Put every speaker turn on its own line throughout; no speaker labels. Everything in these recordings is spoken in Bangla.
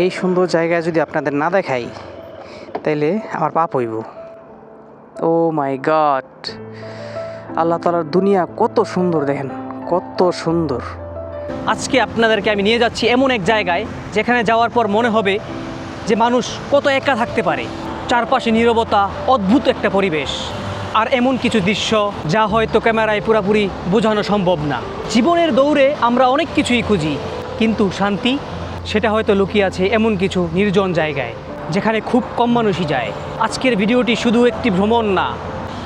এই সুন্দর জায়গায় যদি আপনাদের না দেখাই তাইলে আমার পাপ হইব। ও মাই গড, আল্লাহ তাআলার দুনিয়া কত সুন্দর, দেখেন কত সুন্দর।
আজকে আপনাদেরকে আমি নিয়ে যাচ্ছি এমন এক জায়গায় যেখানে যাওয়ার পর মনে হবে যে মানুষ কত একা থাকতে পারে। চারপাশে নীরবতা, অদ্ভুত একটা পরিবেশ, আর এমন কিছু দৃশ্য যা হয়তো ক্যামেরায় পুরোপুরি বোঝানো সম্ভব না। জীবনের দৌড়ে আমরা অনেক কিছুই খুঁজি, কিন্তু শান্তি সেটা হয়তো লুকিয়ে আছে এমন কিছু নির্জন জায়গায় যেখানে খুব কম মানুষই যায়। আজকের ভিডিওটি শুধু একটি ভ্রমণ না,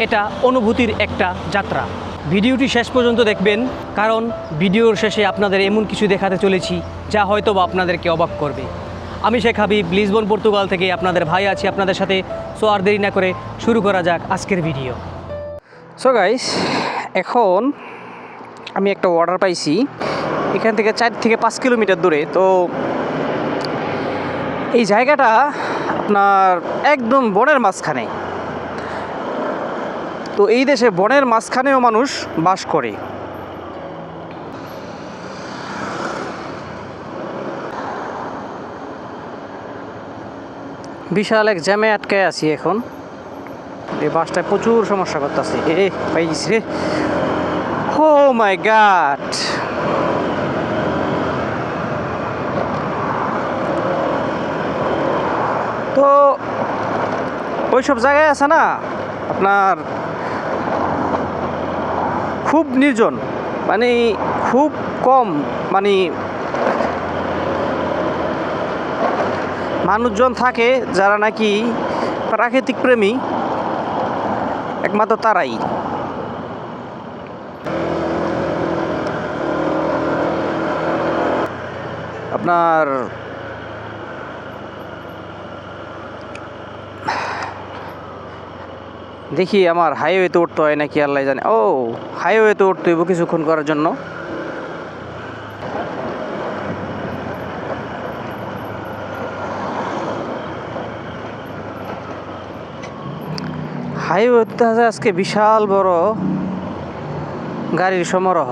এটা অনুভূতির একটা যাত্রা। ভিডিওটি শেষ পর্যন্ত দেখবেন, কারণ ভিডিওর শেষে আপনাদের এমন কিছু দেখাতে চলেছি যা হয়তো বা আপনাদেরকে অবাক করবে। আমি শেখ হাবিব, লিসবন পর্তুগাল থেকে আপনাদের ভাই আছি আপনাদের সাথে। সো আর দেরি না করে শুরু করা যাক আজকের ভিডিও।
সো গাইস, এখন আমি একটা অর্ডার পাইছি এখান থেকে 4 থেকে 5 কিলোমিটার দূরে। তো এই জায়গাটা আপনার একদম বনের মাঝখানে। তো এই দেশে বনের মাঝখানেও মানুষ বাস করে। বিশাল এক জ্যামে আটকায় আছি এখন। এই বাসটায় প্রচুর সমস্যা করতেছে। পাইছি রে, ও মাই গড। তো ওইসব জায়গায় আছে না আপনার খুব নির্জন, মানে খুব কম, মানে মানুষজন থাকে যারা নাকি প্রাকৃতিক প্রেমী, একমাত্র তারাই। আপনার দেখি আমার হাইওয়েতে উঠতে হয় নাকি আল্লাহ জানে। ও, হাইওয়েতে উঠতে হইব কিছুক্ষণ করার জন্য। হাইওয়েতে আছে আজকে বিশাল বড় গাড়ির সমারোহ,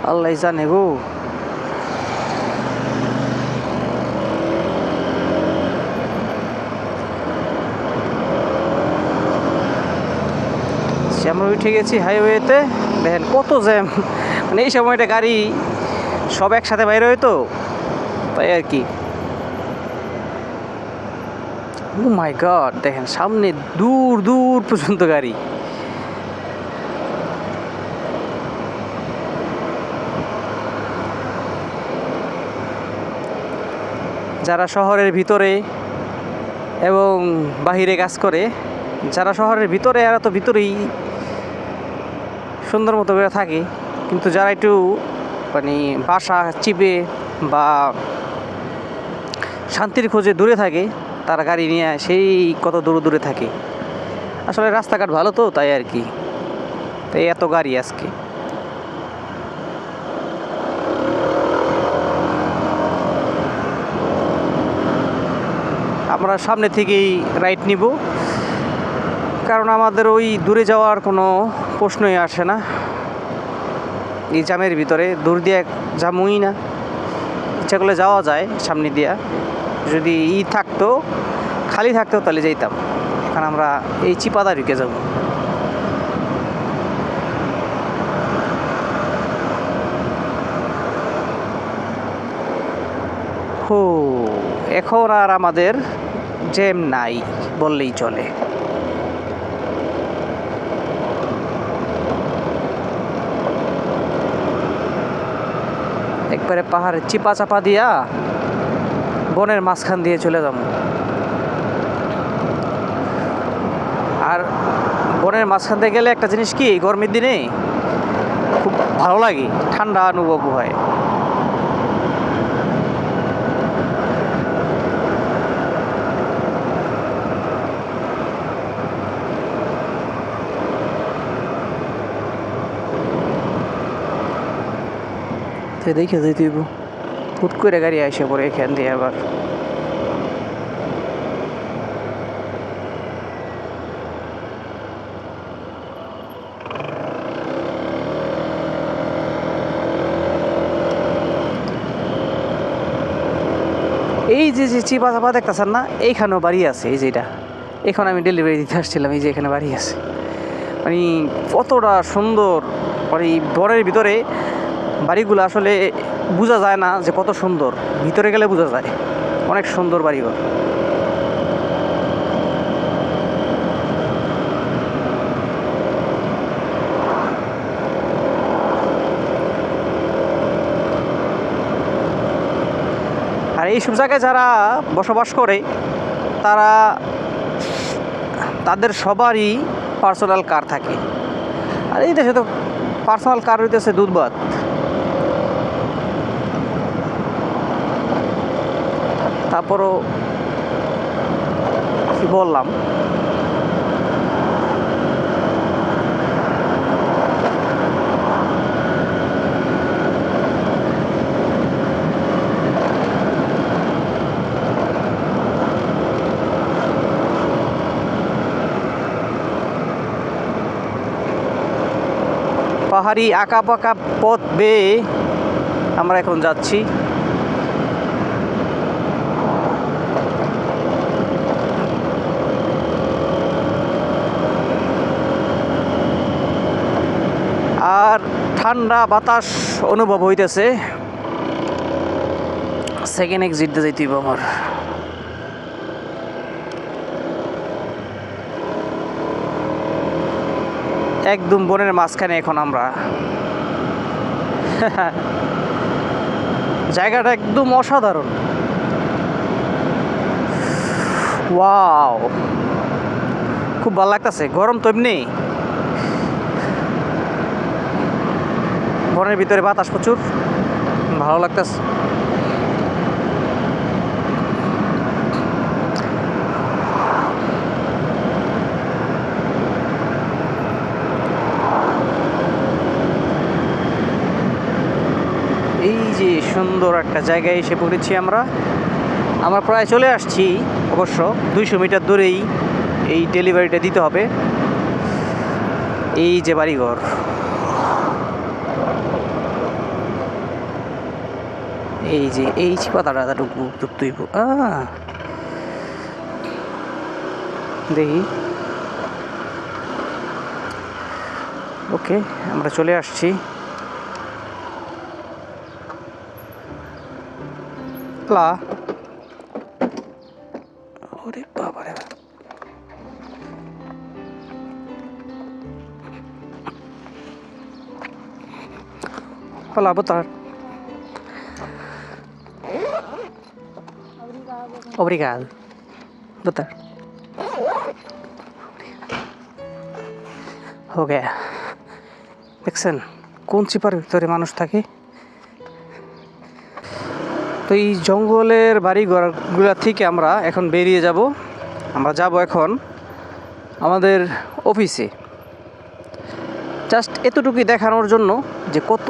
আল্লাহ জানে গো। আমরা উঠে গেছি হাইওয়েতে, দেখেন কত জ্যাম। মানে এই সময়টা গাড়ি সব একসাথে বাইরে হয় তো, তাই আর কি। ও মাই গড, দেখেন সামনে দূর দূর পর্যন্ত গাড়ি। যারা শহরের ভিতরে এবং বাহিরে কাজ করে, যারা শহরের ভিতরে এরা তো ভিতরেই সুন্দর মতো করে থাকে, কিন্তু যারা একটু মানে বাসা চিপে বা শান্তির খোঁজে দূরে থাকে, তারা গাড়ি নিয়ে সেই কত দূরে দূরে থাকে। আসলে রাস্তাঘাট ভালো তো, তাই আর কি, তাই এত গাড়ি আজকে। আমরা সামনে থেকেই রাইট নিব, কারণ আমাদের ওই দূরে যাওয়ার কোনো প্রশ্নই আসে না। এই জ্যামের ভিতরে দূর দিয়ে যামই না, ইচ্ছা করলে যাওয়া যায় সামনে দিয়া। যদি থাকতো, খালি থাকতো তাহলে যাইতাম, কারণ আমরা এই চিপাদা ঢুকে যাব। হো, এখন আর আমাদের জ্যাম নাই বললেই চলে। একবারে পাহাড়ের চিপা চাপা দিয়া বনের মাঝখান দিয়ে চলে যাব। আর বনের মাঝখান দিয়ে গেলে একটা জিনিস কি, গরমের দিনে খুব ভালো লাগে, ঠান্ডা অনুভব হয়। দেখে যেতে হুট করে গাড়ি আসে পরে এখান দিয়ে আবার। এই যে যে চিপা চাপা দেখতেছেন না, এইখানেও বাড়ি আছে। এই যে এটা, এখন আমি ডেলিভারি দিতে আসছিলাম, এই যে এখানে বাড়ি আছে। মানে কতটা সুন্দর, মানে এই বনের ভিতরে বাড়িগুলো আসলে বোঝা যায় না যে কত সুন্দর, ভিতরে গেলে বোঝা যায়। অনেক সুন্দর বাড়িঘর। আর এইসব জায়গায় যারা বসবাস করে তারা, তাদের সবারই পার্সোনাল কার থাকে। আর এই দেশে তো পার্সোনাল কার হইতেছে দুধবাত। তারপরও কি বললাম, পাহাড়ি আঁকা পাকা পথ বেয়ে আমরা এখন যাচ্ছি। আর ঠান্ডা বাতাস অনুভব হইতেছে। সেকেন্ড এক্সিট দিয়ে যাইতেইব আমার। একদম বনের মাঝখানে এখন আমরা। জায়গাটা একদম অসাধারণ। ওয়াও, খুব ভালো লাগতেছে। গরম তো এমনি, বনের ভিতরে বাতাস প্রচুর, ভালো লাগতেছে। এই যে সুন্দর একটা জায়গায় এসে পড়েছি আমরা। আমরা প্রায় চলে আসছি, অবশ্য 200 মিটার দূরেই এই ডেলিভারিটা দিতে হবে। এই যে বাড়িঘর, এই যে এই পাতাটা ঢুকতেইব। দেখি, ওকে, আমরা চলে আসছি। ওরে বাবারে, Hola, boa tarde. Obrigado. Boa tarde. हो गया। দেখছেন কোন চিপার ভিতরে মানুষ থাকে। তো এই জঙ্গলের বাড়িঘরগুলা থেকে আমরা এখন বেরিয়ে যাব। আমরা যাব এখন আমাদের অফিসে, জাস্ট এতটুকুই দেখানোর জন্য যে কত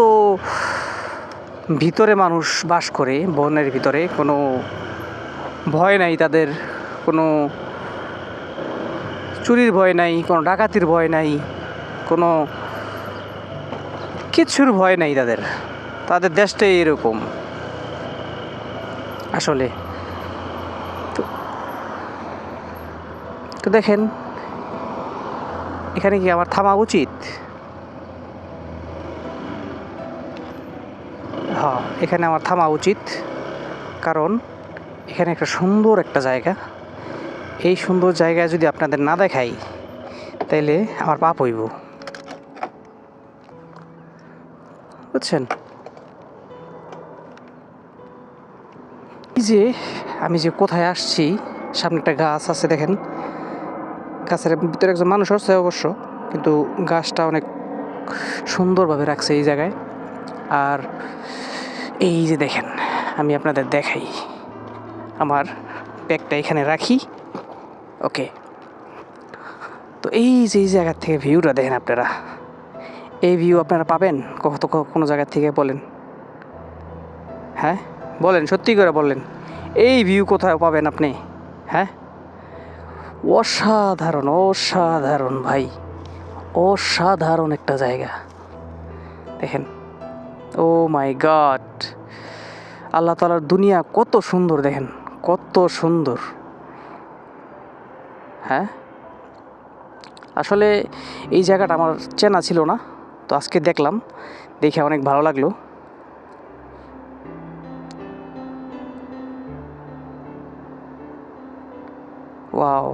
ভিতরে মানুষ বাস করে। বনের ভিতরে কোনো ভয় নাই তাদের, কোনো চুরির ভয় নাই, কোনো ডাকাতির ভয় নাই, কোনো কিছুর ভয় নাই তাদের। তাদের দেশটাই এরকম আসলে। তো দেখেন, এখানে কি আমার থামা উচিত? হ্যাঁ, এখানে আমার থামা উচিত, কারণ এখানে একটা সুন্দর একটা জায়গা। এই সুন্দর জায়গায় যদি আপনাদের না দেখাই তাইলে আমার পাপ হইব, বুঝছেন? এই যে আমি যে কোথায় আসছি, সামনে একটা গাছ আছে দেখেন, গাছের ভিতরে একজন মানুষ আছে অবশ্য, কিন্তু গাছটা অনেক সুন্দরভাবে রাখছে এই জায়গায়। আর এই যে দেখেন, আমি আপনাদের দেখাই, আমার ব্যাগটা এখানে রাখি। ওকে, তো এই যে এই জায়গার থেকে ভিউটা দেখেন আপনারা। এই ভিউ আপনারা পাবেন কত কোনো জায়গার থেকে বলেন? হ্যাঁ বলেন, সত্যি করে বলেন, এই ভিউ কোথায় পাবেন আপনি? হ্যাঁ, অসাধারণ অসাধারণ ভাই, অসাধারণ একটা জায়গা দেখেন। ও মাই গড, আল্লাহ তাআলার দুনিয়া কত সুন্দর দেখেন, কত সুন্দর। হ্যাঁ, আসলে এই জায়গাটা আমার চেনা ছিল না, তো আজকে দেখলাম, দেখে অনেক ভালো লাগলো। ওয়াও।